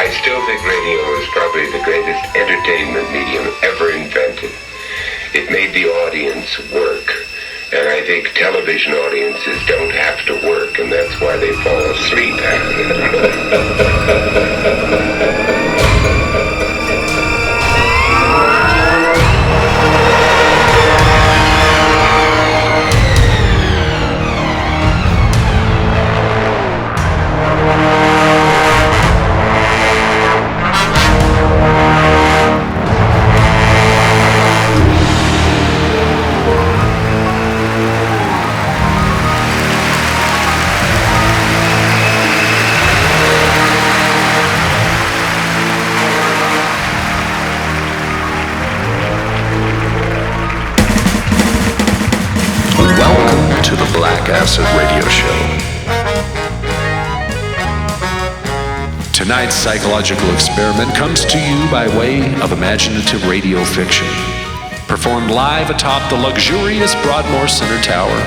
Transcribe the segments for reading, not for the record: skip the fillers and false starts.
I still think radio is probably the greatest entertainment medium ever invented. It made the audience work. And I think television audiences don't have to work, and that's why they fall asleep. Acid Radio Show. Tonight's psychological experiment comes to you by way of imaginative radio fiction, performed live atop the luxurious Broadmoor Center Tower,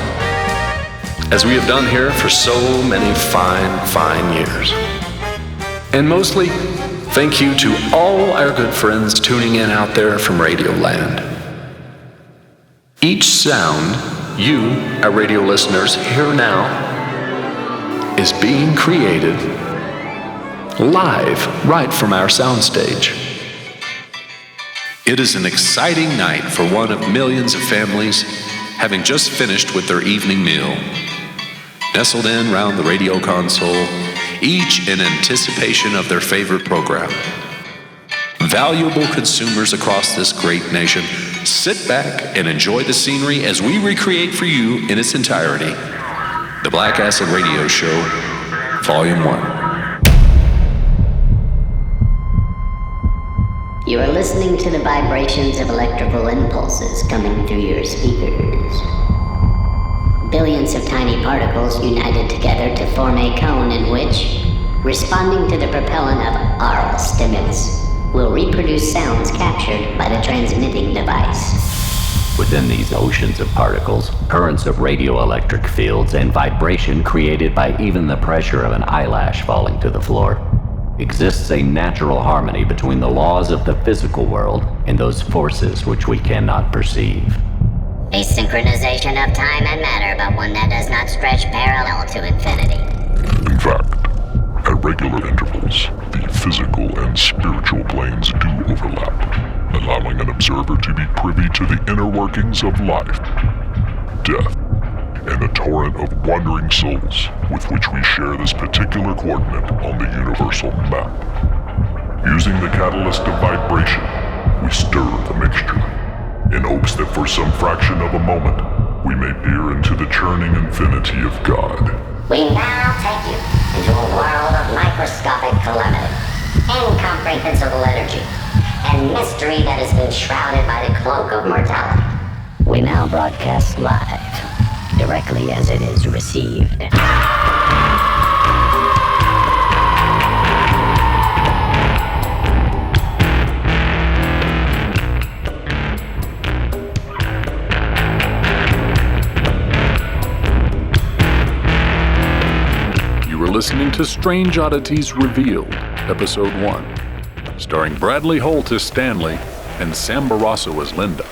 as we have done here for so many fine years. And mostly, thank you to all our good friends tuning in out there from Radio Land. Each sound you, our radio listeners, hear now is being created live right from our soundstage. It is an exciting night for one of millions of families having just finished with their evening meal, nestled in round the radio console, each in anticipation of their favorite program. Valuable consumers across this great nation, sit back and enjoy the scenery as we recreate for you in its entirety the Black Acid Radio Show, Volume 1. You are listening to the vibrations of electrical impulses coming through your speakers. Billions of tiny particles united together to form a cone in which, responding to the propellant of aural stimulus, will reproduce sounds captured by the transmitting device. Within these oceans of particles, currents of radioelectric fields and vibration created by even the pressure of an eyelash falling to the floor, exists a natural harmony between the laws of the physical world and those forces which we cannot perceive. A synchronization of time and matter, but one that does not stretch parallel to infinity. In fact, at regular intervals, the physical and spiritual planes do overlap, allowing an observer to be privy to the inner workings of life, death, and the torrent of wandering souls with which we share this particular coordinate on the universal map. Using the catalyst of vibration, we stir the mixture, in hopes that for some fraction of a moment, we may peer into the churning infinity of God. We now take you into a world of microscopic calamity, incomprehensible energy, and mystery that has been shrouded by the cloak of mortality. We now broadcast live, directly as it is received. Listening to Strange Oddities Revealed, Episode 1, starring Bradley Holt as Stanley and Sam Barrasso as Linda.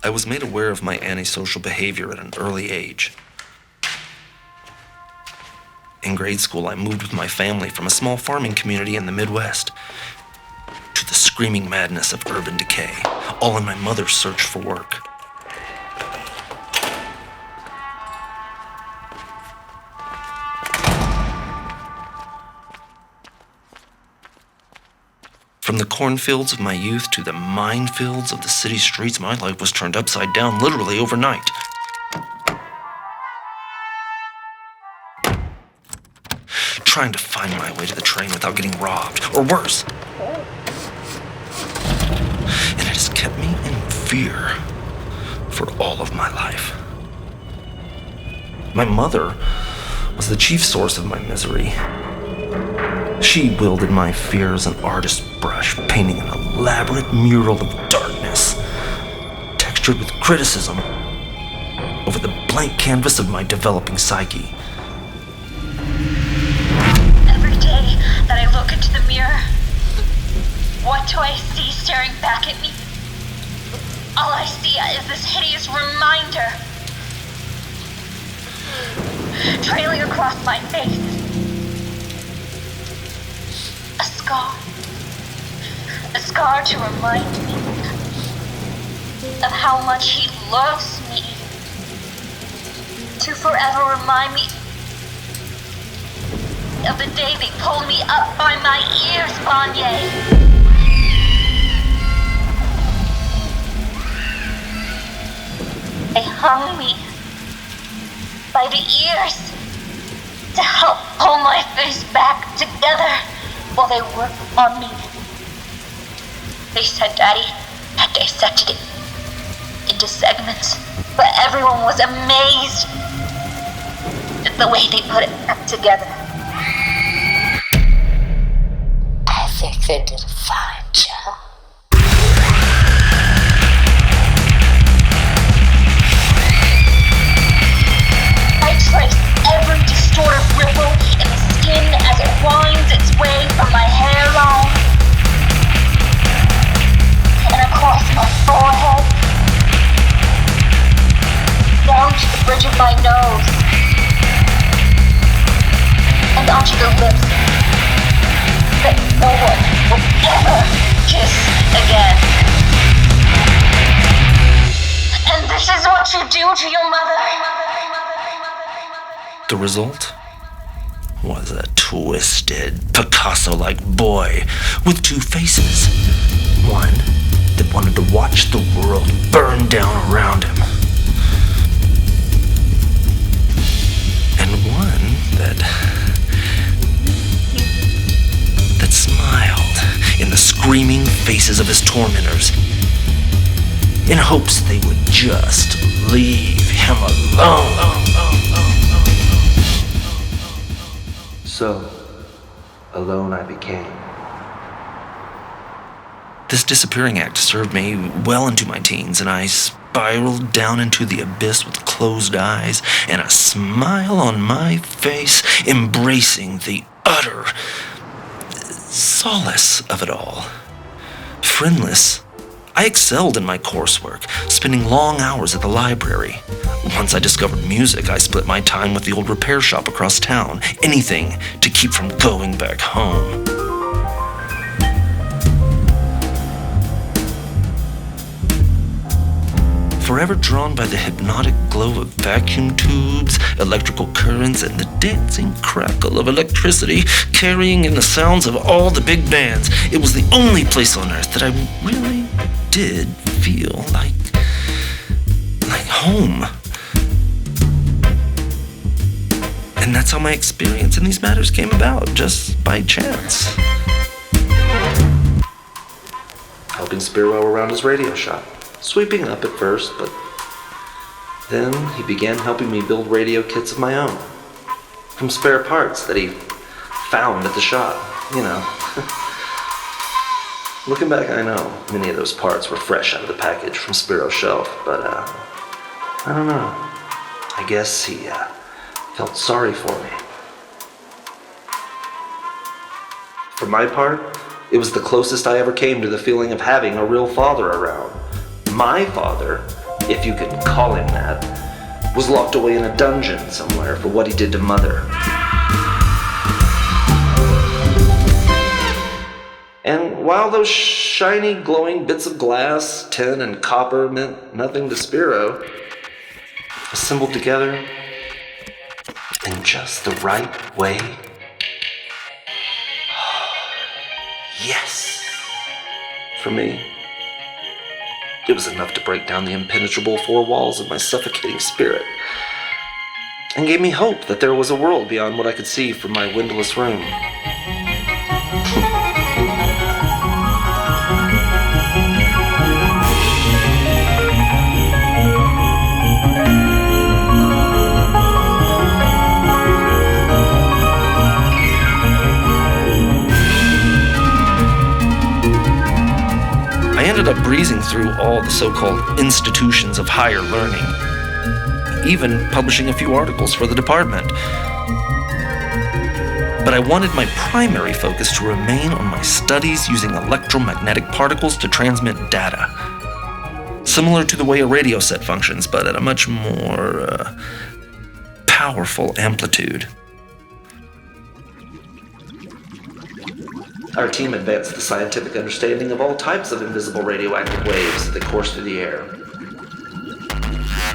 I was made aware of my antisocial behavior at an early age. In grade school, I moved with my family from a small farming community in the Midwest to the screaming madness of urban decay, all in my mother's search for work. From the cornfields of my youth to the minefields of the city streets, my life was turned upside down literally overnight. Trying to find my way to the train without getting robbed, or worse. And it has kept me in fear for all of my life. My mother was the chief source of my misery. She wielded my fear as an artist's brush, painting an elaborate mural of darkness, textured with criticism, over the blank canvas of my developing psyche. Every day that I look into the mirror, what do I see staring back at me? All I see is this hideous reminder, trailing across my face. A scar to remind me of how much he loves me, to forever remind me of the day they pulled me up by my ears, Vanya. They hung me by the ears to help pull my face back together while they worked on me. They said Daddy had dissected it into segments, but everyone was amazed at the way they put it back together. I think they did a fine job. I trace every distorted ripple in the skin as it winds its way from my hairline and across my forehead, down to the bridge of my nose, and onto the lips that no one will ever kiss again. And this is what you do to your mother. The result was a twisted, Picasso-like boy with two faces. One that wanted to watch the world burn down around him. And one that smiled in the screaming faces of his tormentors in hopes they would just leave him alone. So, alone I became. This disappearing act served me well into my teens, and I spiraled down into the abyss with closed eyes and a smile on my face, embracing the utter solace of it all. Friendless, I excelled in my coursework, spending long hours at the library. Once I discovered music, I split my time with the old repair shop across town, anything to keep from going back home. Forever drawn by the hypnotic glow of vacuum tubes, electrical currents, and the dancing crackle of electricity carrying in the sounds of all the big bands, it was the only place on earth that I really did feel like home. And that's how my experience in these matters came about, just by chance. Helping Spiro around his radio shop. Sweeping up at first, but then he began helping me build radio kits of my own. From spare parts that he found at the shop, you know. Looking back, I know many of those parts were fresh out of the package from Spiro's shelf, but I don't know. I guess he felt sorry for me. For my part, it was the closest I ever came to the feeling of having a real father around. My father if you could call him that, was locked away in a dungeon somewhere for what he did to Mother. And while those shiny, glowing bits of glass, tin, and copper meant nothing to Spiro, assembled together in just the right way, yes, for me, it was enough to break down the impenetrable four walls of my suffocating spirit and gave me hope that there was a world beyond what I could see from my windowless room. I ended up breezing through all the so-called institutions of higher learning, even publishing a few articles for the department. But I wanted my primary focus to remain on my studies using electromagnetic particles to transmit data, similar to the way a radio set functions, but at a much more powerful amplitude. Our team advanced the scientific understanding of all types of invisible radioactive waves that course through the air.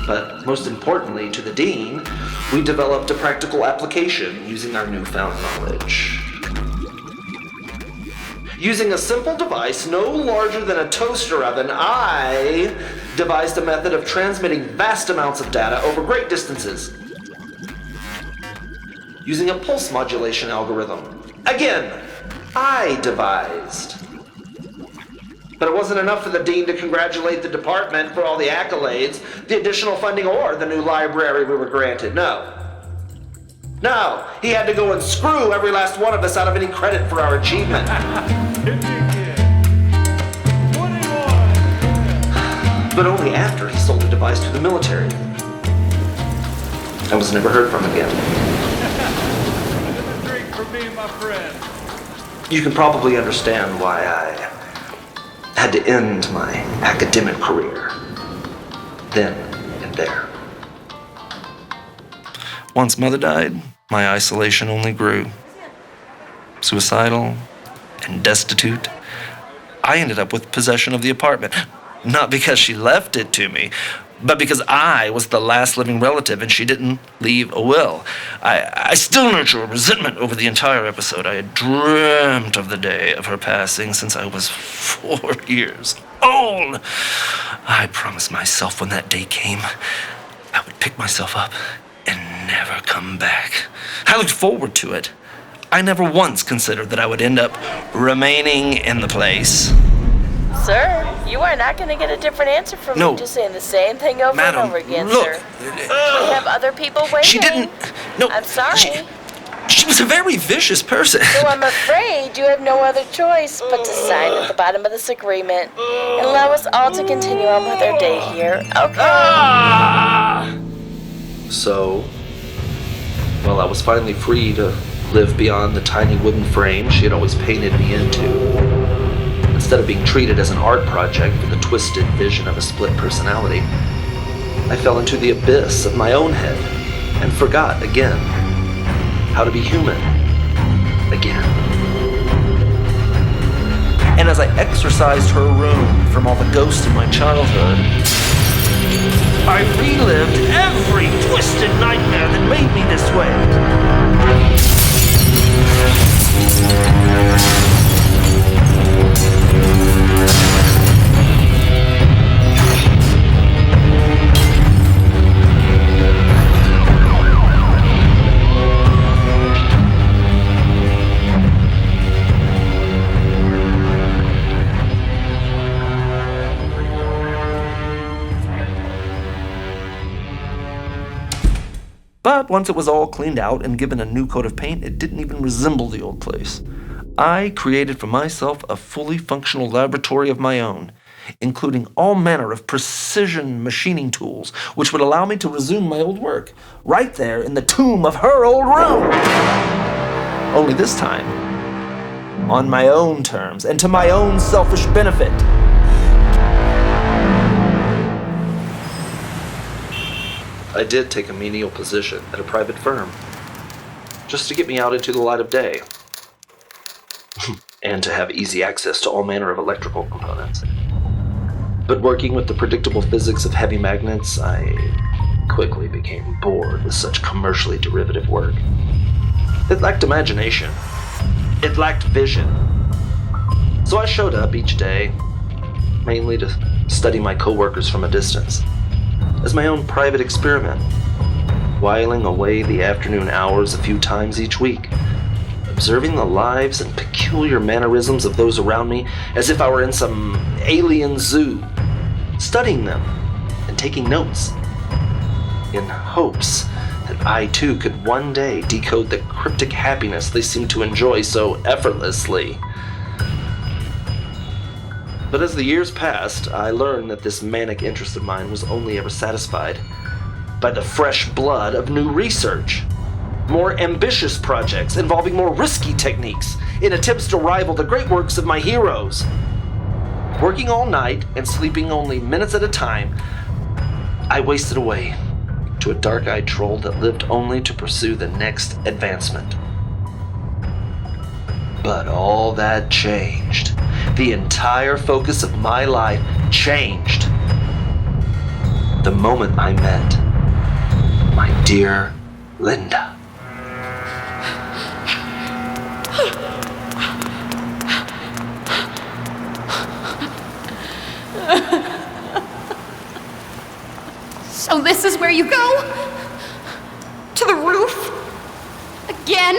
But most importantly to the Dean, we developed a practical application using our newfound knowledge. Using a simple device no larger than a toaster oven, I devised a method of transmitting vast amounts of data over great distances. Using a pulse modulation algorithm. Again, I devised. But it wasn't enough for the Dean to congratulate the department for all the accolades, the additional funding, or the new library we were granted. No, he had to go and screw every last one of us out of any credit for our achievement. But only after he sold the device to the military. I was never heard from again. Another drink for me and my friend. You can probably understand why I had to end my academic career then and there. Once Mother died, my isolation only grew. Suicidal and destitute, I ended up with possession of the apartment. Not because she left it to me, but because I was the last living relative and she didn't leave a will. I still nurture a resentment over the entire episode. I had dreamt of the day of her passing since I was 4 years old. I promised myself when that day came, I would pick myself up and never come back. I looked forward to it. I never once considered that I would end up remaining in the place. Sir, you are not going to get a different answer from me just saying the same thing over and over again, sir. We have other people waiting. She didn't. No. I'm sorry. She was a very vicious person. So I'm afraid you have no other choice but to sign at the bottom of this agreement and allow us all to continue on with our day here. Okay. So, well, I was finally free to live beyond the tiny wooden frame she had always painted me into. Instead of being treated as an art project with a twisted vision of a split personality, I fell into the abyss of my own head and forgot again how to be human again. And as I exorcised her room from all the ghosts of my childhood, I relived every twisted nightmare that made me this way. But once it was all cleaned out and given a new coat of paint, it didn't even resemble the old place. I created for myself a fully functional laboratory of my own, including all manner of precision machining tools, which would allow me to resume my old work, right there in the tomb of her old room. Only this time, on my own terms and to my own selfish benefit. I did take a menial position at a private firm, just to get me out into the light of day, and to have easy access to all manner of electrical components. But working with the predictable physics of heavy magnets, I quickly became bored with such commercially derivative work. It lacked imagination. It lacked vision. So I showed up each day, mainly to study my coworkers from a distance, as my own private experiment, whiling away the afternoon hours a few times each week, observing the lives and peculiar mannerisms of those around me as if I were in some alien zoo, studying them and taking notes, in hopes that I too could one day decode the cryptic happiness they seemed to enjoy so effortlessly. But as the years passed, I learned that this manic interest of mine was only ever satisfied by the fresh blood of new research, more ambitious projects involving more risky techniques in attempts to rival the great works of my heroes. Working all night and sleeping only minutes at a time, I wasted away to a dark-eyed troll that lived only to pursue the next advancement. But all that changed. The entire focus of my life changed the moment I met my dear Linda. So this is where you go? To the roof? Again?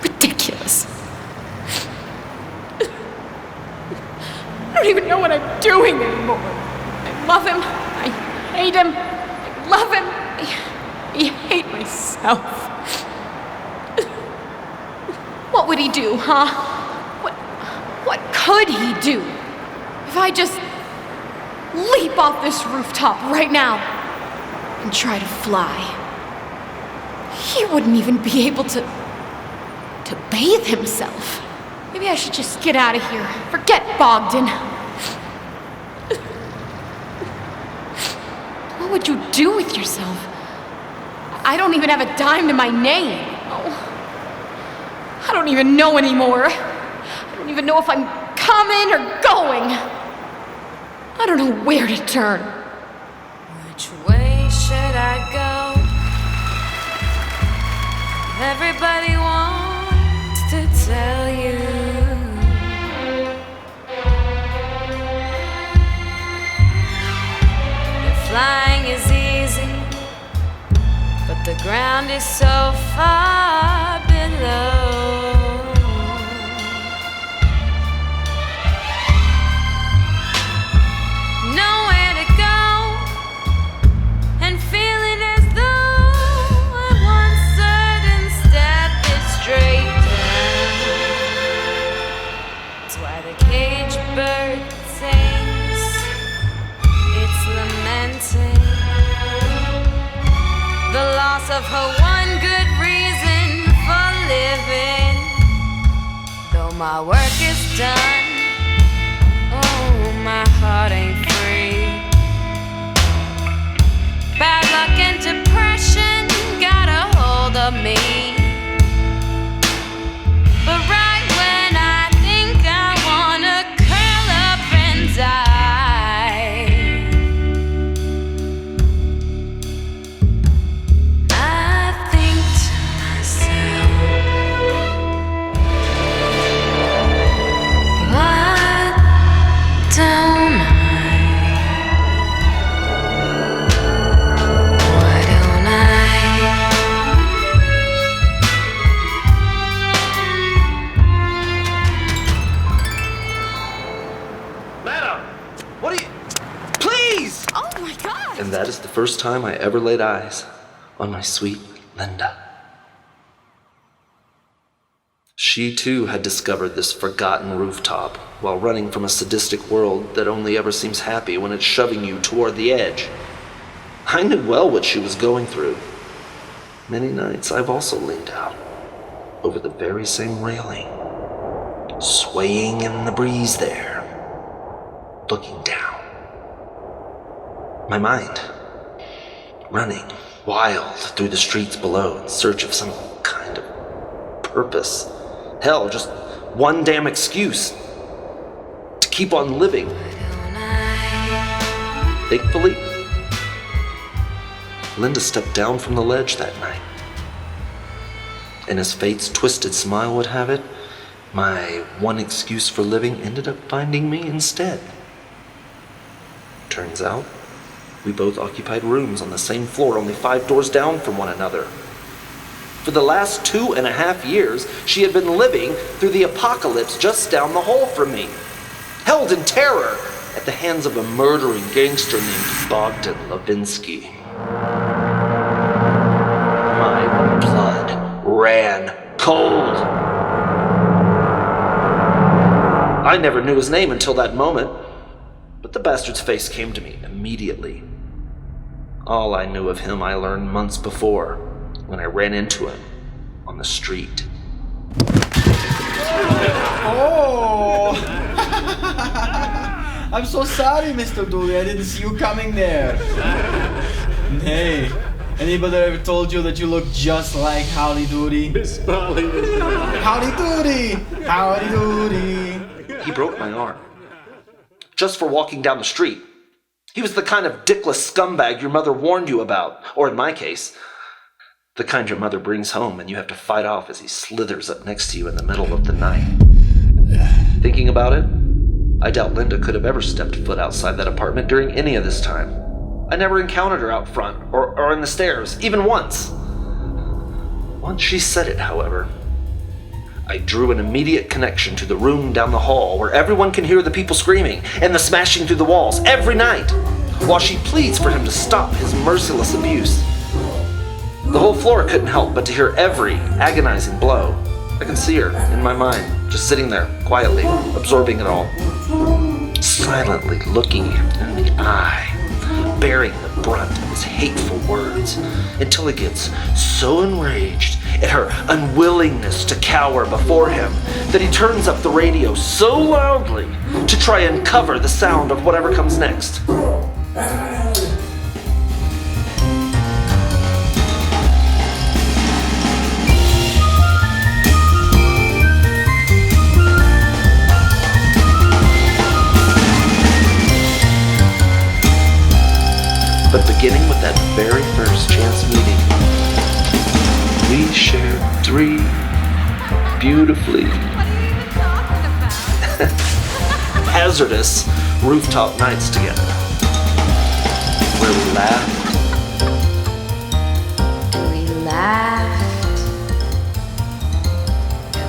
Ridiculous. I don't even know what I'm doing anymore. I love him. I hate him. I love him. I hate myself. What would he do, huh? What could he do if I just leap off this rooftop right now and try to fly? He wouldn't even be able to bathe himself. Maybe I should just get out of here. Forget Bogdan. What would you do with yourself? I don't even have a dime to my name. I don't even know anymore. I don't even know if I'm coming or going. I don't know where to turn. Which way should I go? Everybody wants to tell you. That flying is easy, but the ground is so far below. Nowhere to go, and feeling as though at one certain step is straight down. That's why the caged bird sings, it's lamenting the loss of her one good reason for living. Though my work is done, oh, my heart ain't free. Bad luck and depression got a hold of me. But right when I think I wanna curl up and die, I think to myself, why don't I? Why don't I? Madam! What are you... Please! Oh my God! And that is the first time I ever laid eyes on my sweet Linda. She too had discovered this forgotten rooftop while running from a sadistic world that only ever seems happy when it's shoving you toward the edge. I knew well what she was going through. Many nights I've also leaned out over the very same railing, swaying in the breeze there, looking down. My mind running wild through the streets below in search of some kind of purpose. Hell, just one damn excuse to keep on living. Thankfully, Linda stepped down from the ledge that night. And as fate's twisted smile would have it, my one excuse for living ended up finding me instead. Turns out, we both occupied rooms on the same floor, only 5 doors down from one another. For the last 2.5 years, she had been living through the apocalypse just down the hall from me, held in terror at the hands of a murdering gangster named Bogdan Levinsky. My blood ran cold. I never knew his name until that moment, but the bastard's face came to me immediately. All I knew of him I learned months before, when I ran into him on the street. Oh! I'm so sorry, Mr. Dooley. I didn't see you coming there. Hey, anybody ever told you that you look just like Howdy Doody? Miss Molly. Howdy Doody! Howdy Doody! He broke my arm. Just for walking down the street. He was the kind of dickless scumbag your mother warned you about. Or in my case, the kind your mother brings home and you have to fight off as he slithers up next to you in the middle of the night. Thinking about it, I doubt Linda could have ever stepped foot outside that apartment during any of this time. I never encountered her out front or in the stairs, even once. Once she said it, however, I drew an immediate connection to the room down the hall where everyone can hear the people screaming and the smashing through the walls every night, while she pleads for him to stop his merciless abuse. The whole floor couldn't help but to hear every agonizing blow. I can see her in my mind, just sitting there, quietly, absorbing it all. Silently looking him in the eye, bearing the brunt of his hateful words, until he gets so enraged at her unwillingness to cower before him that he turns up the radio so loudly to try and cover the sound of whatever comes next. But beginning with that very first chance meeting, we shared 3 beautifully hazardous rooftop nights together, where we laughed. And we laughed.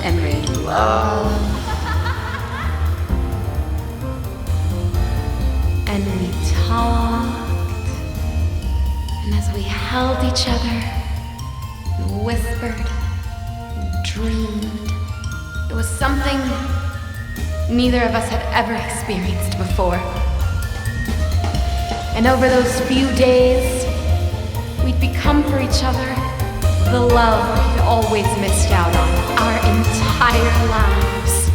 And we loved. And we talked. And as we held each other, and whispered, and dreamed, it was something neither of us had ever experienced before. And over those few days, we'd become for each other the love we'd always missed out on our entire lives.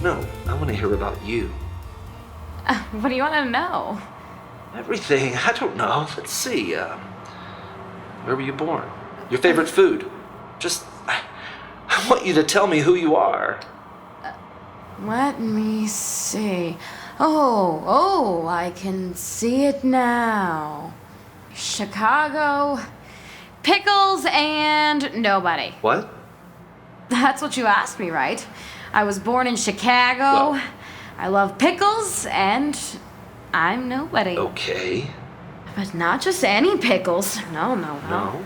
No, I want to hear about you. What do you want to know? Everything. I don't know. Let's see. Where were you born? Your favorite food? Just, I want you to tell me who you are. Let me see. Oh, I can see it now. Chicago, pickles, and nobody. What? That's what you asked me, right? I was born in Chicago. Well, I love pickles, and I'm nobody. Okay. But not just any pickles. No. No?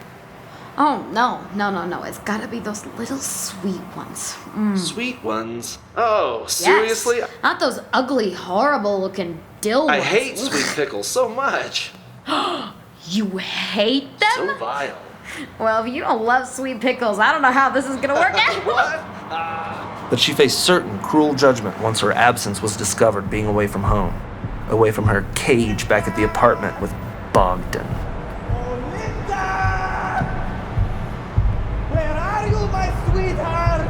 Oh, no. It's gotta be those little sweet ones. Sweet ones? Oh, seriously? Yes. Not those ugly, horrible-looking dill ones. I hate sweet pickles so much. You hate them? So vile. Well, if you don't love sweet pickles, I don't know how this is gonna work out. What? But she faced certain cruel judgment once her absence was discovered being away from home. Away from her cage back at the apartment with Bogdan. Linda! Where are you, my sweetheart?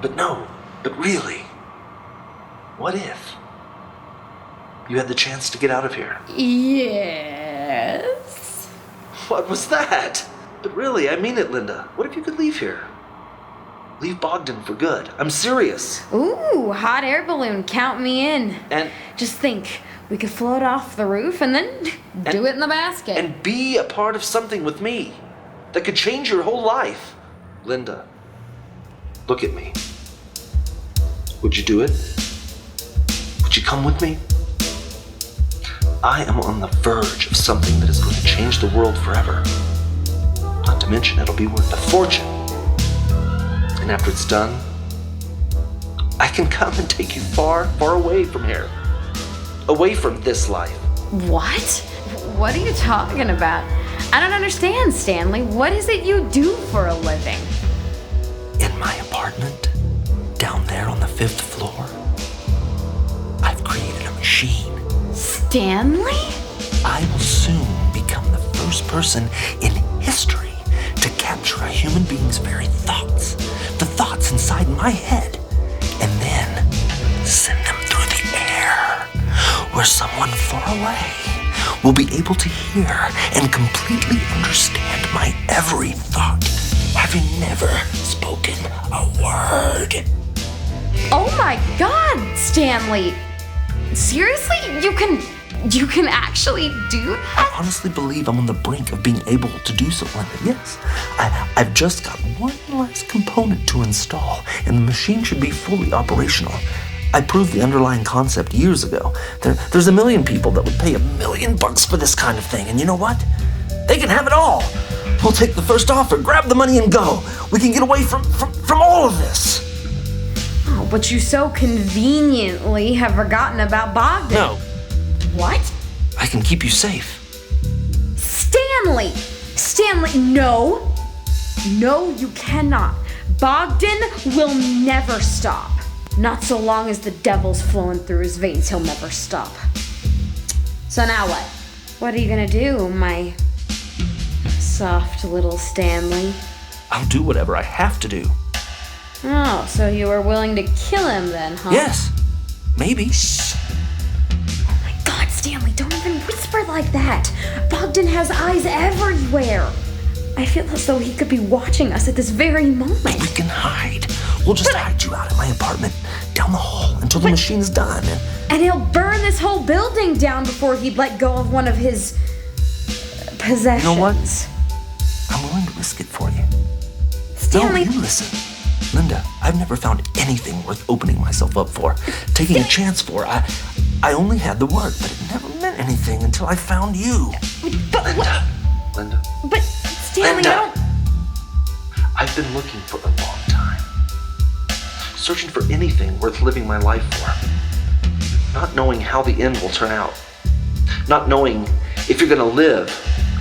But really, what if you had the chance to get out of here? Yes? What was that? But really, I mean it, Linda. What if you could leave here? Leave Bogdan for good. I'm serious. Ooh, hot air balloon, count me in. And just think, we could float off the roof and then do it in the basket. And be a part of something with me that could change your whole life. Linda, look at me. Would you do it? Would you come with me? I am on the verge of something that is going to change the world forever. Not to mention, it'll be worth a fortune. And after it's done, I can come and take you far, far away from here. Away from this life. What? What are you talking about? I don't understand, Stanley. What is it you do for a living? In my apartment, down there on the 5th floor, I've created a machine. Stanley? I will soon become the first person in history to capture a human being's very thoughts, the thoughts inside my head, and then send them through the air, where someone far away will be able to hear and completely understand my every thought, having never spoken a word. Oh my God, Stanley! Seriously? You can actually do that? I honestly believe I'm on the brink of being able to do so, Linda. Yes, I've just got one last component to install, and the machine should be fully operational. I proved the underlying concept years ago. There's a million people that would pay $1 million for this kind of thing, and you know what? They can have it all. We'll take the first offer, grab the money, and go. We can get away from all of this. Oh, but you so conveniently have forgotten about Bogdan. No. What? I can keep you safe. Stanley! Stanley, no! No, you cannot. Bogdan will never stop. Not so long as the devil's flowing through his veins, he'll never stop. So now what? What are you gonna do, my soft little Stanley? I'll do whatever I have to do. Oh, so you were willing to kill him then, huh? Yes. Maybe. Shh. Oh my God, Stanley, don't even whisper like that. Bogdan has eyes everywhere. I feel as though he could be watching us at this very moment. We can hide. We'll just hide you out in my apartment, down the hall, until the machine's done. And he'll burn this whole building down before he'd let go of one of his possessions. You know what? I'm willing to risk it for you. Stanley. No, you listen. Linda, I've never found anything worth opening myself up for, taking a chance for. I only had the word, but it never meant anything until I found you. But Linda. But Stanley, Linda. I've been looking for a long time. Searching for anything worth living my life for. Not knowing how the end will turn out. Not knowing if you're gonna live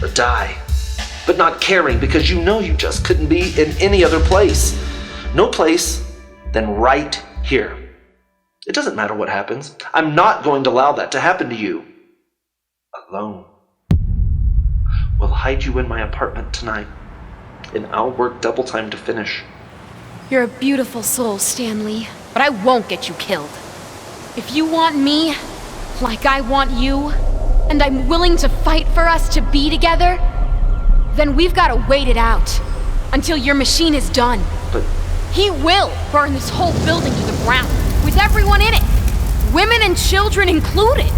or die. But not caring because you know you just couldn't be in any other place. No place than right here. It doesn't matter what happens. I'm not going to allow that to happen to you. Alone. We'll hide you in my apartment tonight, and I'll work double time to finish. You're a beautiful soul, Stanley, but I won't get you killed. If you want me, like I want you, and I'm willing to fight for us to be together, then we've got to wait it out until your machine is done. But he will burn this whole building to the ground, with everyone in it, women and children included.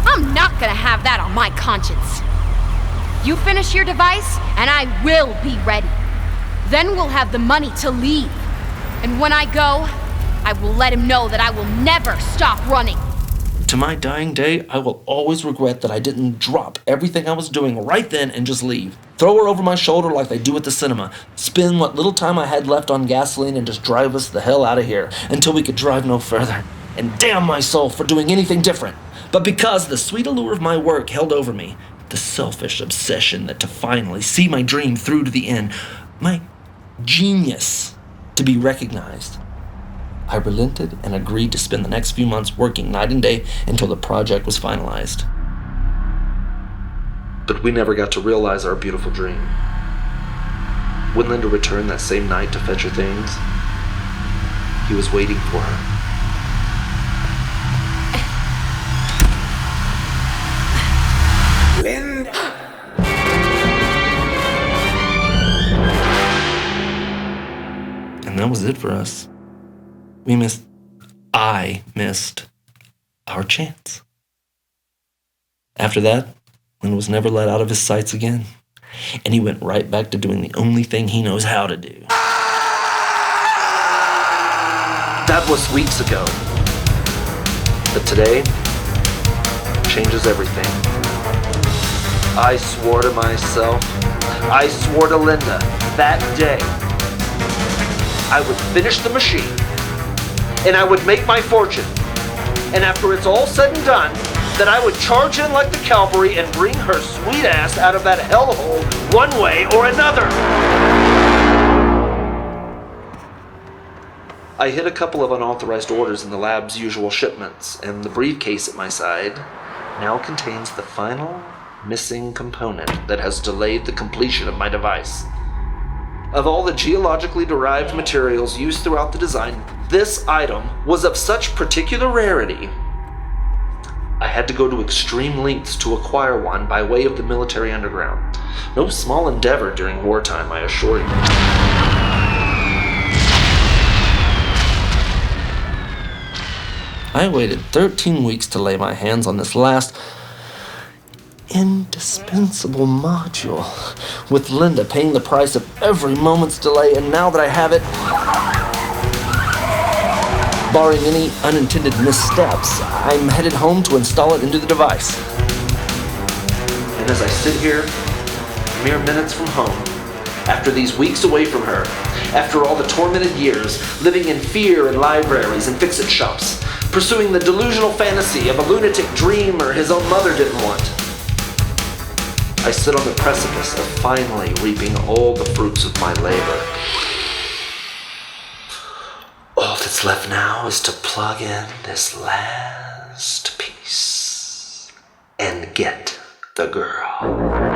I'm not gonna have that on my conscience. You finish your device, and I will be ready. Then we'll have the money to leave. And when I go, I will let him know that I will never stop running. To my dying day, I will always regret that I didn't drop everything I was doing right then and just leave. Throw her over my shoulder like they do at the cinema. Spend what little time I had left on gasoline and just drive us the hell out of here until we could drive no further. And damn my soul for doing anything different. But because the sweet allure of my work held over me, the selfish obsession that to finally see my dream through to the end, my genius to be recognized, I relented and agreed to spend the next few months working night and day until the project was finalized. But we never got to realize our beautiful dream. When Linda returned that same night to fetch her things, He was waiting for her. Linda! And that was it for us. I missed our chance. After that, Lynn was never let out of his sights again, and he went right back to doing the only thing he knows how to do. That was weeks ago. But today changes everything. I swore to myself, I swore to Linda, that day, I would finish the machine, and I would make my fortune. And after it's all said and done, that I would charge in like the cavalry and bring her sweet ass out of that hellhole one way or another. I hid a couple of unauthorized orders in the lab's usual shipments, and the briefcase at my side now contains the final missing component that has delayed the completion of my device. Of all the geologically derived materials used throughout the design, this item was of such particular rarity, I had to go to extreme lengths to acquire one by way of the military underground. No small endeavor during wartime, I assure you. I waited 13 weeks to lay my hands on this last indispensable module, with Linda paying the price of every moment's delay, and now that I have it, barring any unintended missteps, I'm headed home to install it into the device. And as I sit here, mere minutes from home, after these weeks away from her, after all the tormented years, living in fear in libraries and fix-it shops, pursuing the delusional fantasy of a lunatic dreamer his own mother didn't want, I sit on the precipice of finally reaping all the fruits of my labor. All that's left now is to plug in this last piece and get the girl.